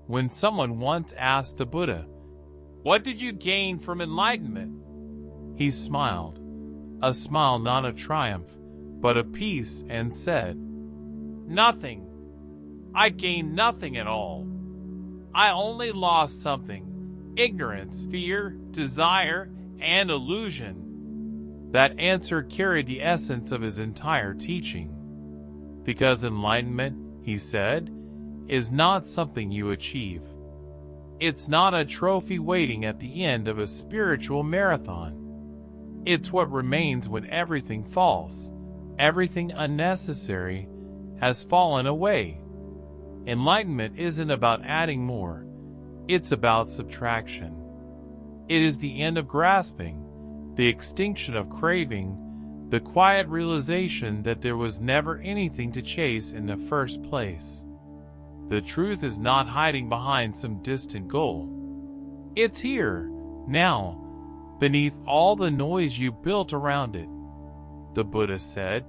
when someone once asked the Buddha, "What did you gain from enlightenment?" He smiled, a smile not of triumph, but of peace, and said, "Nothing. I gained nothing at all. I only lost something: ignorance, fear, desire, and illusion." That answer carried the essence of his entire teaching. Because enlightenment, he said, is not something you achieve. It's not a trophy waiting at the end of a spiritual marathon. It's what remains when everything falls. Everything unnecessary has fallen away. Enlightenment isn't about adding more. It's about subtraction. It is the end of grasping, the extinction of craving, the quiet realization that there was never anything to chase in the first place. The truth is not hiding behind some distant goal. It's here, now, beneath all the noise you built around it. The Buddha said,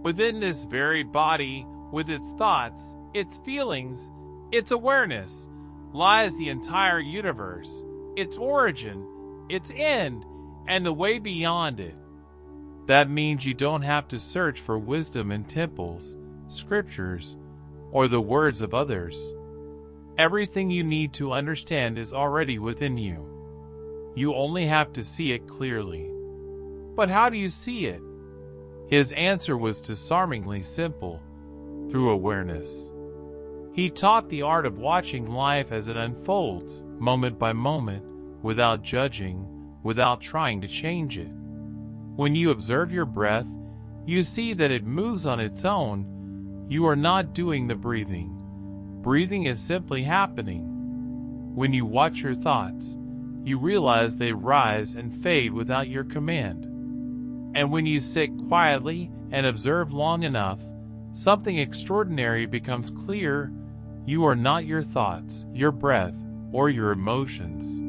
"Within this very body, with its thoughts, its feelings, its awareness, lies the entire universe, its origin, its end, and the way beyond it." That means you don't have to search for wisdom in temples, scriptures, or the words of others. Everything you need to understand is already within you. You only have to see it clearly. But how do you see it? His answer was disarmingly simple: through awareness. He taught the art of watching life as it unfolds, moment by moment, without judging, without trying to change it. When you observe your breath, you see that it moves on its own. You are not doing the breathing. Breathing is simply happening. When you watch your thoughts, you realize they rise and fade without your command. And when you sit quietly and observe long enough, something extraordinary becomes clear. You are not your thoughts, your breath, or your emotions.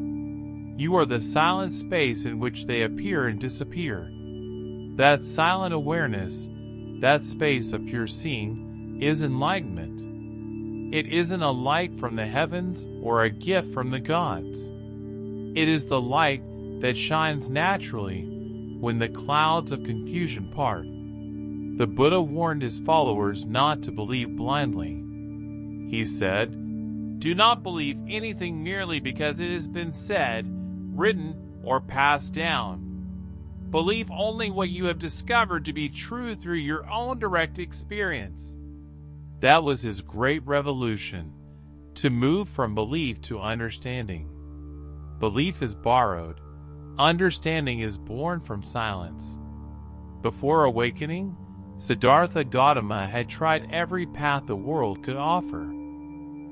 You are the silent space in which they appear and disappear. That silent awareness, that space of pure seeing, is enlightenment. It isn't a light from the heavens or a gift from the gods. It is the light that shines naturally when the clouds of confusion part. The Buddha warned his followers not to believe blindly. He said, "Do not believe anything merely because it has been said, written, or passed down. Believe only what you have discovered to be true through your own direct experience." That was his great revolution, to move from belief to understanding. Belief is borrowed. Understanding is born from silence. Before awakening, Siddhartha Gautama had tried every path the world could offer.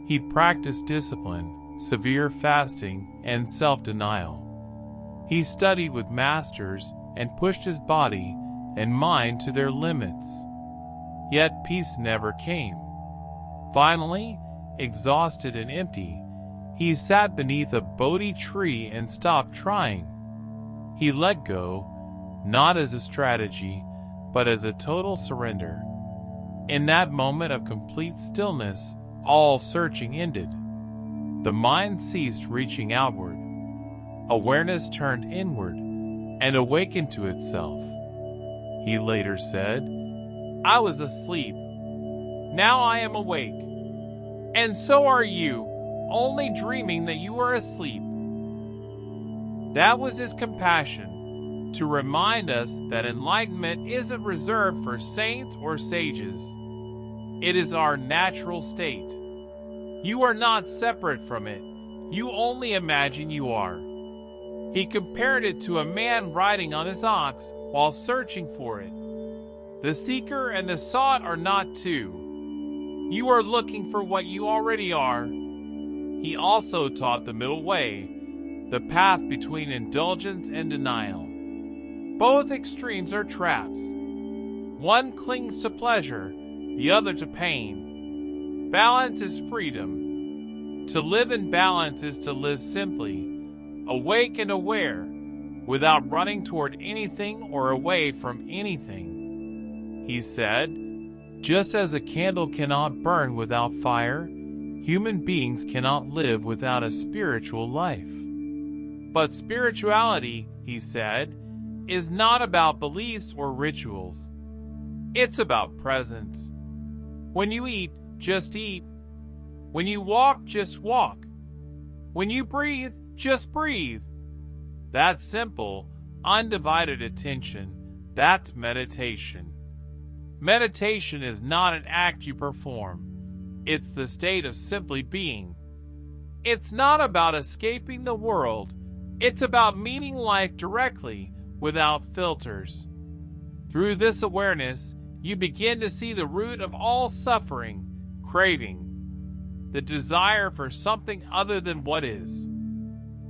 He practiced discipline, severe fasting, and self-denial. He studied with masters and pushed his body and mind to their limits. Yet peace never came. Finally, exhausted and empty, he sat beneath a Bodhi tree and stopped trying. He let go, not as a strategy, but as a total surrender. In that moment of complete stillness, all searching ended. The mind ceased reaching outward. Awareness turned inward and awakened to itself. He later said, "I was asleep. Now I am awake. And so are you, only dreaming that you were asleep." That was his compassion, to remind us that enlightenment isn't reserved for saints or sages. It is our natural state. You are not separate from it. You only imagine you are. He compared it to a man riding on his ox while searching for it. The seeker and the sought are not two. You are looking for what you already are. He also taught the middle way, the path between indulgence and denial. Both extremes are traps. One clings to pleasure, the other to pain. Balance is freedom. To live in balance is to live simply, awake and aware, without running toward anything or away from anything. He said, "Just as a candle cannot burn without fire, Human beings cannot live without a spiritual life. But spirituality, he said, is not about beliefs or rituals. It's about presence. When you eat, just eat. When you walk, just walk. When you breathe, just breathe. That's simple, undivided attention. That's meditation. Meditation is not an act you perform. It's the state of simply being. It's not about escaping the world. It's about meeting life directly, without filters. Through this awareness, you begin to see the root of all suffering, craving, the desire for something other than what is.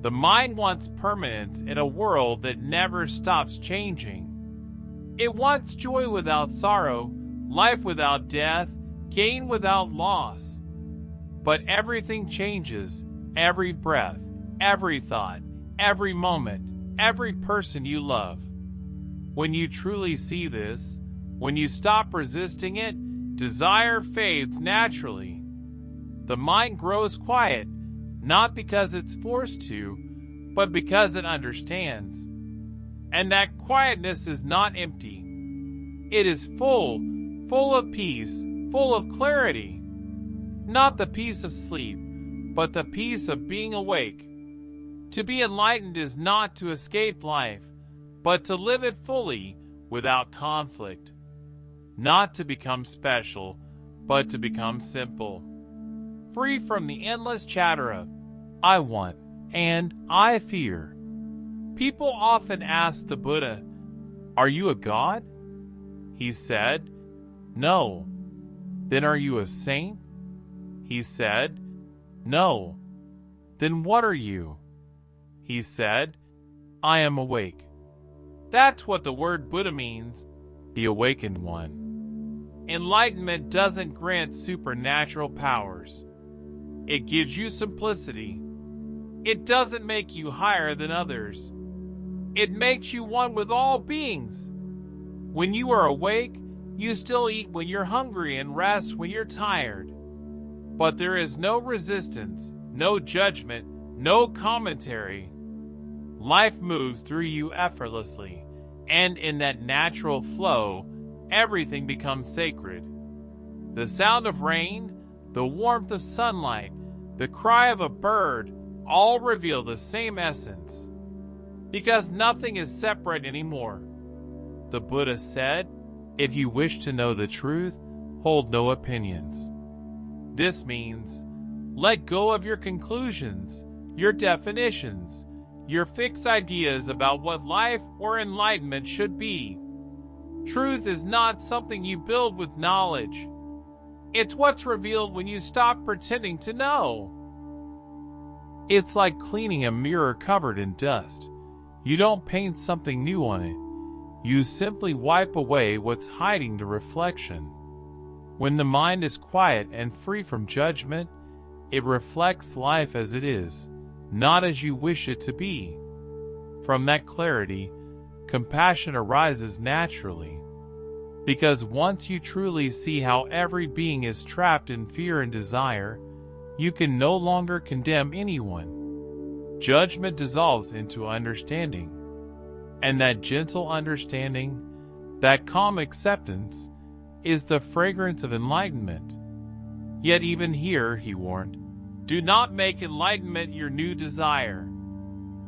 The mind wants permanence in a world that never stops changing. It wants joy without sorrow, life without death, gain without loss. But everything changes, every breath, every thought, every moment, every person you love. When you truly see this, when you stop resisting it, desire fades naturally. The mind grows quiet, not because it's forced to, but because it understands. And that quietness is not empty. It is full of peace, full of clarity. Not the peace of sleep, but the peace of being awake. To be enlightened is not to escape life, but to live it fully, without conflict. Not to become special, but to become simple. Free from the endless chatter of, I want, and I fear. People often ask the Buddha, "Are you a god?" He said, "No." "Then are you a saint?" He said, "No." "Then what are you?" He said, "I am awake." That's what the word Buddha means, the awakened one. Enlightenment doesn't grant supernatural powers. It gives you simplicity. It doesn't make you higher than others. It makes you one with all beings. When you are awake, you still eat when you're hungry and rest when you're tired. But there is no resistance, no judgment, no commentary. Life moves through you effortlessly, and in that natural flow, everything becomes sacred. The sound of rain, the warmth of sunlight, the cry of a bird, all reveal the same essence. Because nothing is separate anymore. The Buddha said, "If you wish to know the truth, hold no opinions." This means, let go of your conclusions, your definitions, your fixed ideas about what life or enlightenment should be. Truth is not something you build with knowledge. It's what's revealed when you stop pretending to know. It's like cleaning a mirror covered in dust. You don't paint something new on it. You simply wipe away what's hiding the reflection. When the mind is quiet and free from judgment, it reflects life as it is, not as you wish it to be. From that clarity, compassion arises naturally. Because once you truly see how every being is trapped in fear and desire, you can no longer condemn anyone. Judgment dissolves into understanding. And that gentle understanding, that calm acceptance, is the fragrance of enlightenment. Yet even here, he warned, do not make enlightenment your new desire.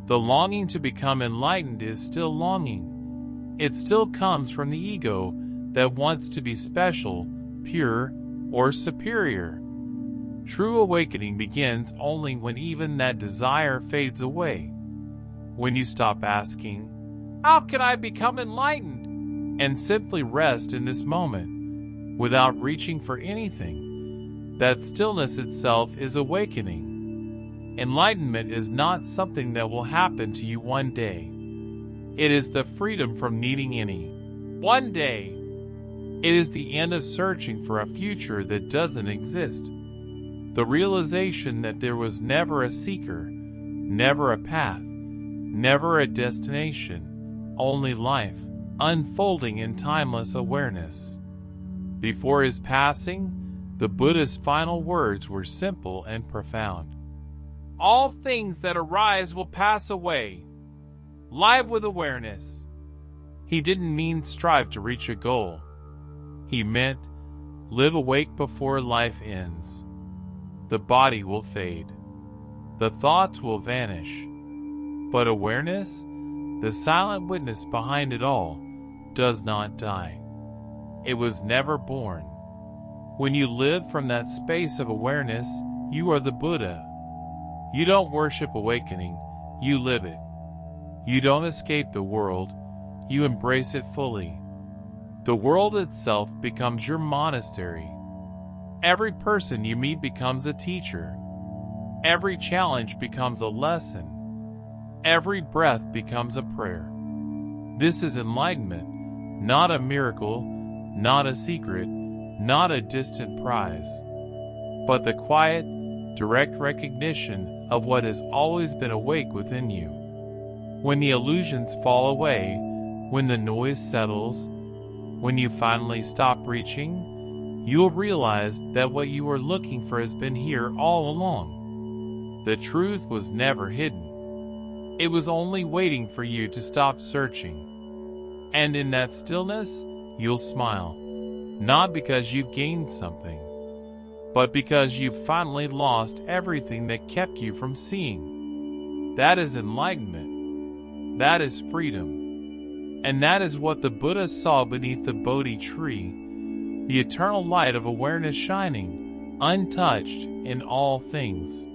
The longing to become enlightened is still longing. It still comes from the ego that wants to be special, pure, or superior. True awakening begins only when even that desire fades away. When you stop asking, "How can I become enlightened?" and simply rest in this moment, without reaching for anything, that stillness itself is awakening. Enlightenment is not something that will happen to you one day. It is the freedom from needing any. One day. It is the end of searching for a future that doesn't exist. The realization that there was never a seeker, never a path, never a destination, only life, unfolding in timeless awareness. Before his passing, The Buddha's final words were simple and profound. All things that arise will pass away. Live with awareness. He didn't mean strive to reach a goal. He meant live awake before life ends. The body will fade. The thoughts will vanish. But awareness, the silent witness behind it all, does not die. It was never born. When you live from that space of awareness, you are the Buddha. You don't worship awakening, you live it. You don't escape the world, you embrace it fully. The world itself becomes your monastery. Every person you meet becomes a teacher. Every challenge becomes a lesson. Every breath becomes a prayer. This is enlightenment, not a miracle, not a secret, not a distant prize, but the quiet, direct recognition of what has always been awake within you. When the illusions fall away, when the noise settles, when you finally stop reaching, you'll realize that what you were looking for has been here all along. The truth was never hidden. It was only waiting for you to stop searching. And in that stillness, you'll smile. Not because you've gained something, but because you've finally lost everything that kept you from seeing. That is enlightenment. That is freedom. And that is what the Buddha saw beneath the Bodhi tree, the eternal light of awareness shining, untouched in all things.